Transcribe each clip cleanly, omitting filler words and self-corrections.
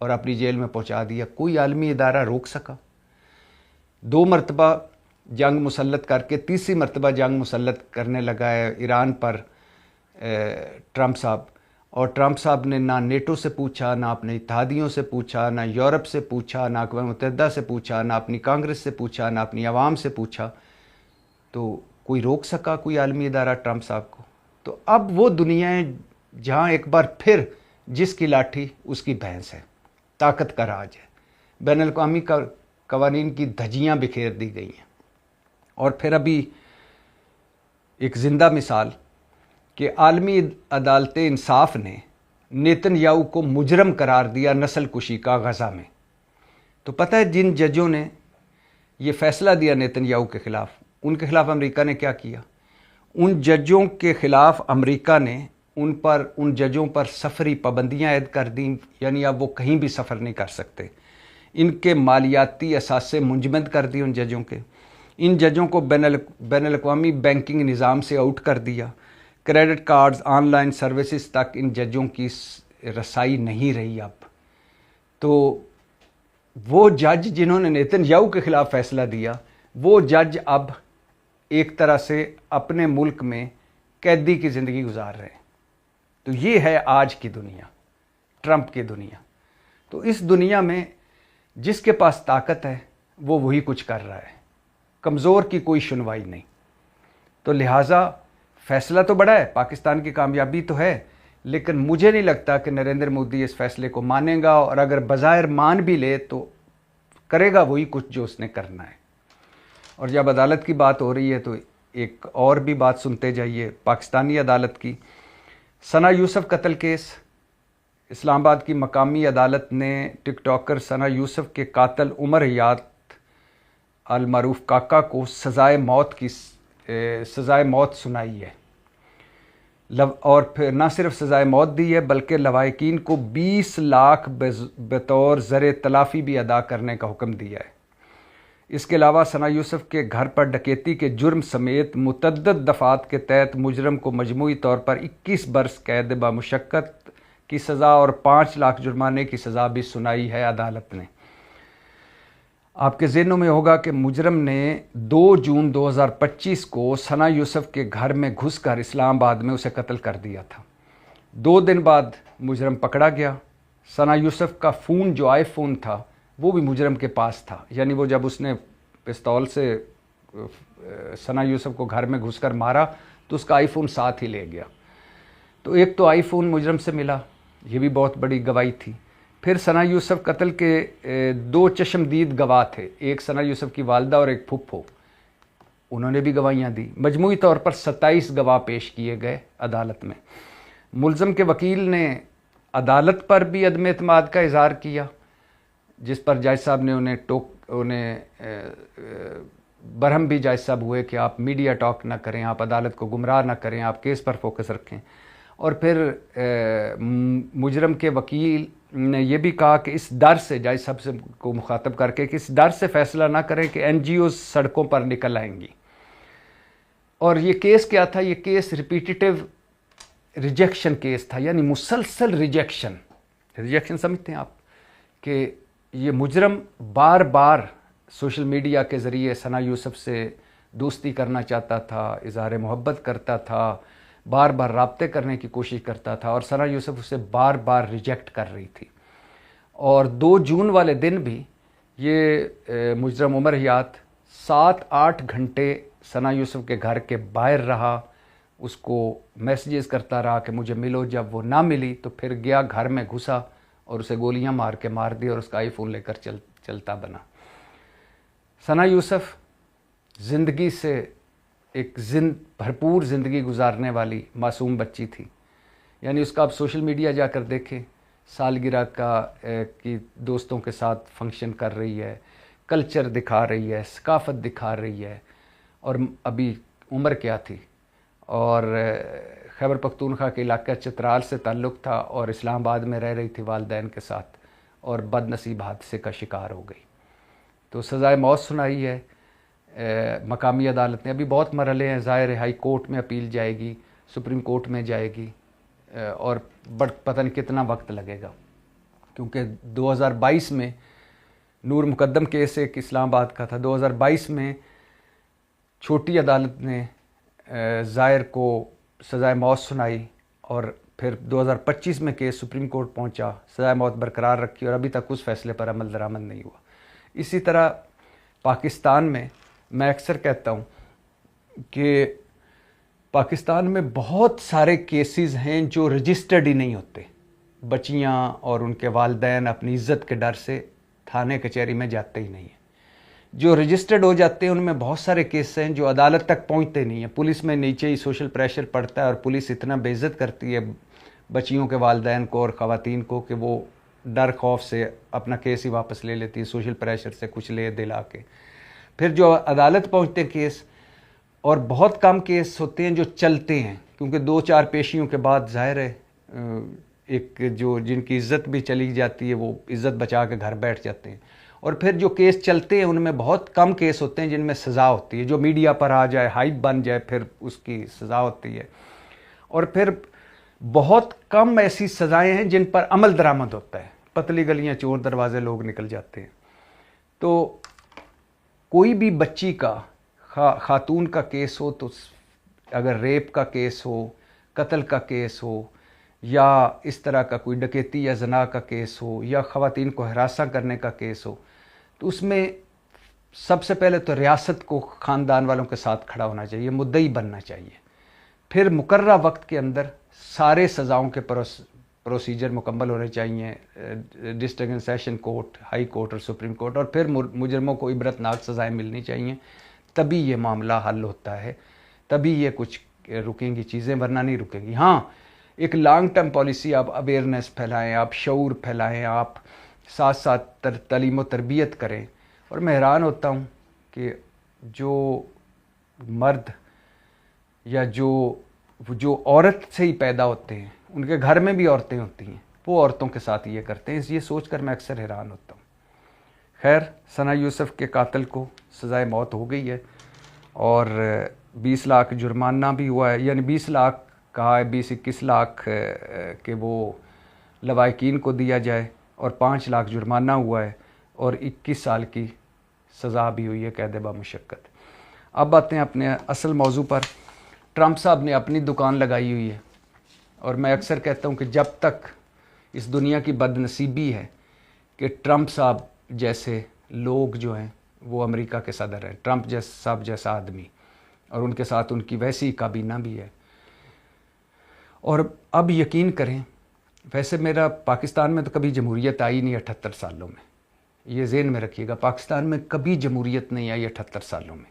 اور اپنی جیل میں پہنچا دیا. کوئی عالمی ادارہ روک سکا؟ 2 مرتبہ جنگ مسلط کر کے تیسری مرتبہ جنگ مسلط کرنے لگا ہے ایران پر ٹرمپ صاحب. اور ٹرمپ صاحب نے نہ نیٹو سے پوچھا، نہ اپنے اتحادیوں سے پوچھا، نہ یورپ سے پوچھا، نہ اقوام متحدہ سے پوچھا، نہ اپنی کانگریس سے پوچھا، نہ اپنی عوام سے پوچھا. تو کوئی روک سکا کوئی عالمی ادارہ ٹرمپ صاحب کو؟ تو اب وہ دنیا ہے جہاں ایک بار پھر جس کی لاٹھی اس کی بھینس ہے، طاقت کا راج ہے. بین الاقوامی قوانین کی دھجیاں بکھیر دی گئی ہیں. اور پھر ابھی ایک زندہ مثال کہ عالمی عدالت انصاف نے نیتن یاہو کو مجرم قرار دیا نسل کشی کا غزہ میں. تو پتہ ہے جن ججوں نے یہ فیصلہ دیا نیتن یاہو کے خلاف، ان کے خلاف امریکہ نے کیا کیا؟ ان ججوں کے خلاف امریکہ نے ان ججوں پر سفری پابندیاں عائد کر دیں، یعنی اب وہ کہیں بھی سفر نہیں کر سکتے. ان کے مالیاتی اثاثے منجمد کر دیے ان ججوں کے. ان ججوں کو بین الاقوامی بینکنگ نظام سے آؤٹ کر دیا. Credit cards, on line services تک ان ججوں کی رسائی نہیں رہی اب. تو وہ جج جنہوں نے نیتن یاہو کے خلاف فیصلہ دیا، وہ جج اب ایک طرح سے اپنے ملک میں قیدی کی زندگی گزار رہے ہیں. تو یہ ہے آج کی دنیا، ٹرمپ کی دنیا. تو اس دنیا میں جس کے پاس طاقت ہے وہ وہی کچھ کر رہا ہے، کمزور کی کوئی سنوائی نہیں. تو لہٰذا فیصلہ تو بڑا ہے، پاکستان کی کامیابی تو ہے، لیکن مجھے نہیں لگتا کہ نریندر مودی اس فیصلے کو مانے گا. اور اگر بظاہر مان بھی لے تو کرے گا وہی کچھ جو اس نے کرنا ہے. اور جب عدالت کی بات ہو رہی ہے تو ایک اور بھی بات سنتے جائیے پاکستانی عدالت کی. ثنا یوسف قتل کیس، اسلام آباد کی مقامی عدالت نے ٹک ٹاکر ثنا یوسف کے قاتل عمر حیات المعروف کاکا کو سزائے موت سنائی ہے. اور پھر نہ صرف سزائے موت دی ہے بلکہ لواحقین کو 20 لاکھ بطور زر تلافی بھی ادا کرنے کا حکم دیا ہے. اس کے علاوہ ثنا یوسف کے گھر پر ڈکیتی کے جرم سمیت متعدد دفعات کے تحت مجرم کو مجموعی طور پر 21 برس قید بمشقت کی سزا اور 5 لاکھ جرمانے کی سزا بھی سنائی ہے عدالت نے. آپ کے ذہنوں میں ہوگا کہ مجرم نے 2 جون 2025 کو ثنا یوسف کے گھر میں گھس کر اسلام آباد میں اسے قتل کر دیا تھا. 2 دن بعد مجرم پکڑا گیا. ثنا یوسف کا فون جو آئی فون تھا وہ بھی مجرم کے پاس تھا، یعنی وہ جب اس نے پستول سے ثنا یوسف کو گھر میں گھس کر مارا تو اس کا آئی فون ساتھ ہی لے گیا. تو ایک تو آئی فون مجرم سے ملا، یہ بھی بہت بڑی گواہی تھی. پھر ثنا یوسف قتل کے 2 چشمدید گواہ تھے، ایک ثنا یوسف کی والدہ اور ایک پھپھو، انہوں نے بھی گواہیاں دی. مجموعی طور پر 27 گواہ پیش کیے گئے عدالت میں. ملزم کے وکیل نے عدالت پر بھی عدم اعتماد کا اظہار کیا، جس پر جج صاحب نے انہیں برہم بھی جج صاحب ہوئے کہ آپ میڈیا ٹاک نہ کریں، آپ عدالت کو گمراہ نہ کریں، آپ کیس پر فوکس رکھیں. اور پھر مجرم کے وکیل نے یہ بھی کہا کہ اس ڈر سے، جج صاحب سے کو مخاطب کر کے، کہ اس ڈر سے فیصلہ نہ کریں کہ این جی اوز سڑکوں پر نکل آئیں گی. اور یہ کیس کیا تھا؟ یہ کیس ریپیٹیٹیو ریجیکشن کیس تھا، یعنی مسلسل ریجیکشن سمجھتے ہیں آپ کہ یہ مجرم بار بار سوشل میڈیا کے ذریعے ثنا یوسف سے دوستی کرنا چاہتا تھا، اظہار محبت کرتا تھا، بار بار رابطے کرنے کی کوشش کرتا تھا، اور ثنا یوسف اسے بار بار ریجیکٹ کر رہی تھی. اور 2 جون والے دن بھی یہ مجرم عمر حیات 7-8 گھنٹے ثنا یوسف کے گھر کے باہر رہا، اس کو میسیجز کرتا رہا کہ مجھے ملو. جب وہ نہ ملی تو پھر گیا گھر میں گھسا اور اسے گولیاں مار دی اور اس کا آئی فون لے کر چلتا بنا. ثنا یوسف زندگی سے ایک بھرپور زندگی گزارنے والی معصوم بچی تھی، یعنی اس کا آپ سوشل میڈیا جا کر دیکھیں، سالگرہ کی دوستوں کے ساتھ فنکشن کر رہی ہے، کلچر دکھا رہی ہے، ثقافت دکھا رہی ہے. اور ابھی عمر کیا تھی، اور خیبر پختونخوا کے علاقہ چترال سے تعلق تھا، اور اسلام آباد میں رہ رہی تھی والدین کے ساتھ، اور بد نصیب حادثے کا شکار ہو گئی. تو سزائے موت سنائی ہے مقامی عدالت نے. ابھی بہت مرحلے ہیں، ظاہر ہے ہائی کورٹ میں اپیل جائے گی، سپریم کورٹ میں جائے گی، اور پتہ نہیں کتنا وقت لگے گا. کیونکہ 2022 میں نور مقدم کیس ایک اسلام آباد کا تھا، 2022 میں چھوٹی عدالت نے زائر کو سزائے موت سنائی، اور پھر 2025 میں کیس سپریم کورٹ پہنچا، سزائے موت برقرار رکھی، اور ابھی تک اس فیصلے پر عمل درآمد نہیں ہوا۔ اسی طرح پاکستان میں اکثر کہتا ہوں کہ پاکستان میں بہت سارے کیسز ہیں جو رجسٹرڈ ہی نہیں ہوتے۔ بچیاں اور ان کے والدین اپنی عزت کے ڈر سے تھانے کچہری میں جاتے ہی نہیں ہیں۔ جو رجسٹرڈ ہو جاتے ہیں ان میں بہت سارے کیس ہیں جو عدالت تک پہنچتے نہیں ہیں۔ پولیس میں نیچے ہی سوشل پریشر پڑتا ہے، اور پولیس اتنا بے عزت کرتی ہے بچیوں کے والدین کو اور خواتین کو کہ وہ ڈر خوف سے اپنا کیس ہی واپس لے لیتی ہے، سوشل پریشر سے کچھ لے دلا کے۔ پھر جو عدالت پہنچتے کیس، اور بہت کم کیس ہوتے ہیں جو چلتے ہیں، کیونکہ 2-4 پیشیوں کے بعد ظاہر ہے ایک جو جن کی عزت بھی چلی جاتی ہے وہ عزت بچا کے گھر بیٹھ جاتے ہیں۔ اور پھر جو کیس چلتے ہیں ان میں بہت کم کیس ہوتے ہیں جن میں سزا ہوتی ہے، جو میڈیا پر آ جائے، ہائپ بن جائے، پھر اس کی سزا ہوتی ہے۔ اور پھر بہت کم ایسی سزائیں ہیں جن پر عمل درآمد ہوتا ہے، پتلی گلیاں چور دروازے لوگ نکل جاتے ہیں۔ تو کوئی بھی بچی کا، خاتون کا کیس ہو، تو اگر ریپ کا کیس ہو، قتل کا کیس ہو، یا اس طرح کا کوئی ڈکیتی یا زنا کا کیس ہو، یا خواتین کو ہراساں کرنے کا کیس ہو، تو اس میں سب سے پہلے تو ریاست کو خاندان والوں کے ساتھ کھڑا ہونا چاہیے، مدعی بننا چاہیے۔ پھر مقررہ وقت کے اندر سارے سزاؤں کے پروسیجر مکمل ہونے چاہیے، district and session court, high court اور سپریم کورٹ، اور پھر مجرموں کو عبرتناک سزائیں ملنی چاہیے، تبھی یہ معاملہ حل ہوتا ہے، تبھی یہ کچھ رکیں گی چیزیں، ورنہ نہیں رکیں گی۔ ہاں، ایک لانگ ٹرم پالیسی، آپ اویئرنیس پھیلائیں، آپ شعور پھیلائیں، آپ ساتھ ساتھ تعلیم و تربیت کریں۔ اور میں حیران ہوتا ہوں کہ جو مرد یا جو عورت سے ہی پیدا ہوتے ہیں، ان کے گھر میں بھی عورتیں ہوتی ہیں، وہ عورتوں کے ساتھ یہ کرتے ہیں، یہ سوچ کر میں اکثر حیران ہوتا ہوں۔ خیر، ثنا یوسف کے قاتل کو سزائے موت ہو گئی ہے، اور 20 لاکھ جرمانہ بھی ہوا ہے، یعنی 20 لاکھ کہا ہے، 20-21 لاکھ کہ وہ لواحقین کو دیا جائے، اور 5 لاکھ جرمانہ ہوا ہے، اور 21 سال کی سزا بھی ہوئی ہے قید بامشقت۔ اب آتے ہیں اپنے اصل موضوع پر۔ ٹرمپ صاحب نے اپنی دکان لگائی ہوئی ہے، اور میں اکثر کہتا ہوں کہ جب تک اس دنیا کی بد نصیبی ہے کہ ٹرمپ صاحب جیسے لوگ جو ہیں وہ امریکہ کے صدر ہیں، ٹرمپ صاحب جیسا آدمی، اور ان کے ساتھ ان کی ویسی کابینہ بھی ہے۔ اور اب یقین کریں، ویسے میرا پاکستان میں تو کبھی جمہوریت آئی نہیں 78 سالوں میں، یہ ذہن میں رکھیے گا، پاکستان میں کبھی جمہوریت نہیں آئی 78 سالوں میں،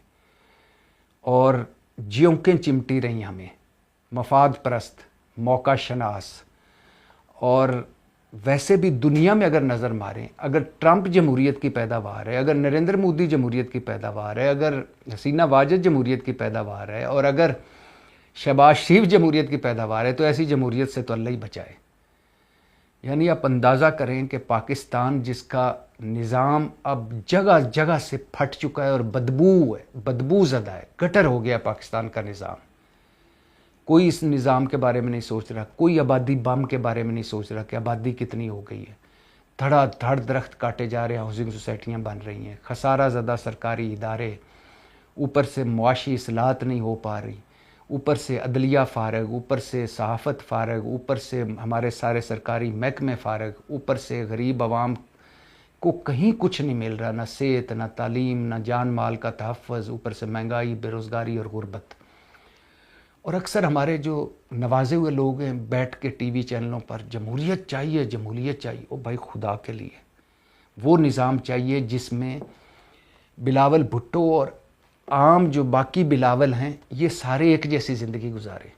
اور جیونکیں چمٹی رہیں ہمیں، مفاد پرست، موقع شناس۔ اور ویسے بھی دنیا میں اگر نظر ماریں، اگر ٹرمپ جمہوریت کی پیداوار ہے، اگر نریندر مودی جمہوریت کی پیداوار ہے، اگر حسینہ واجد جمہوریت کی پیداوار ہے، اور اگر شہباز شریف جمہوریت کی پیداوار ہے، تو ایسی جمہوریت سے تو اللہ ہی بچائے۔ یعنی آپ اندازہ کریں کہ پاکستان جس کا نظام اب جگہ جگہ سے پھٹ چکا ہے، اور بدبو زدہ ہے، گٹر ہو گیا پاکستان کا نظام، کوئی اس نظام کے بارے میں نہیں سوچ رہا، کوئی آبادی بم کے بارے میں نہیں سوچ رہا کہ آبادی کتنی ہو گئی ہے، دھڑا دھڑ درخت کاٹے جا رہے ہیں، ہاؤسنگ سوسائٹیاں بن رہی ہیں، خسارہ زدہ سرکاری ادارے، اوپر سے معاشی اصلاحات نہیں ہو پا رہی، اوپر سے عدلیہ فارغ، اوپر سے صحافت فارغ، اوپر سے ہمارے سارے سرکاری محکمے فارغ، اوپر سے غریب عوام کو کہیں کچھ نہیں مل رہا، نہ صحت، نہ تعلیم، نہ جان مال کا تحفظ، اوپر سے مہنگائی، بے روزگاری اور غربت۔ اور اکثر ہمارے جو نوازے ہوئے لوگ ہیں بیٹھ کے ٹی وی چینلوں پر جمہوریت چاہیے، جمہوریت چاہیے، او بھائی خدا کے لیے وہ نظام چاہیے جس میں بلاول بھٹو اور عام جو باقی بلاول ہیں یہ سارے ایک جیسی زندگی گزارے۔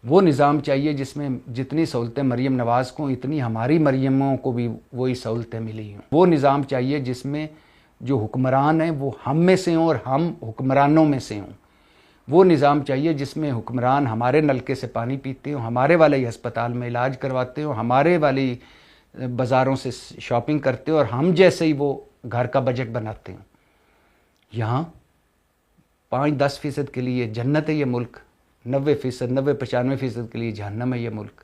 وہ نظام چاہیے جس میں جتنی سہولتیں مریم نواز کو، اتنی ہماری مریموں کو بھی وہی سہولتیں ملی ہوں۔ وہ نظام چاہیے جس میں جو حکمران ہیں وہ ہم میں سے ہوں اور ہم حکمرانوں میں سے ہوں۔ وہ نظام چاہیے جس میں حکمران ہمارے نلکے سے پانی پیتے ہوں، ہمارے والے ہی ہسپتال میں علاج کرواتے ہوں، ہمارے والی بازاروں سے شاپنگ کرتے ہوں، اور ہم جیسے ہی وہ گھر کا بجٹ بناتے ہوں۔ یہاں 5-10% کے لیے جنت ہے یہ ملک، 90%، 90-95% کے لیے جہنم ہے یہ ملک۔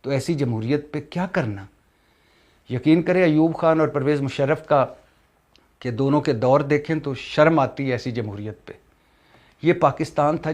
تو ایسی جمہوریت پہ کیا کرنا؟ یقین کریں ایوب خان اور پرویز مشرف کا کہ دونوں کے دور دیکھیں تو شرم آتی ہے ایسی جمہوریت پہ. یہ پاکستان تھا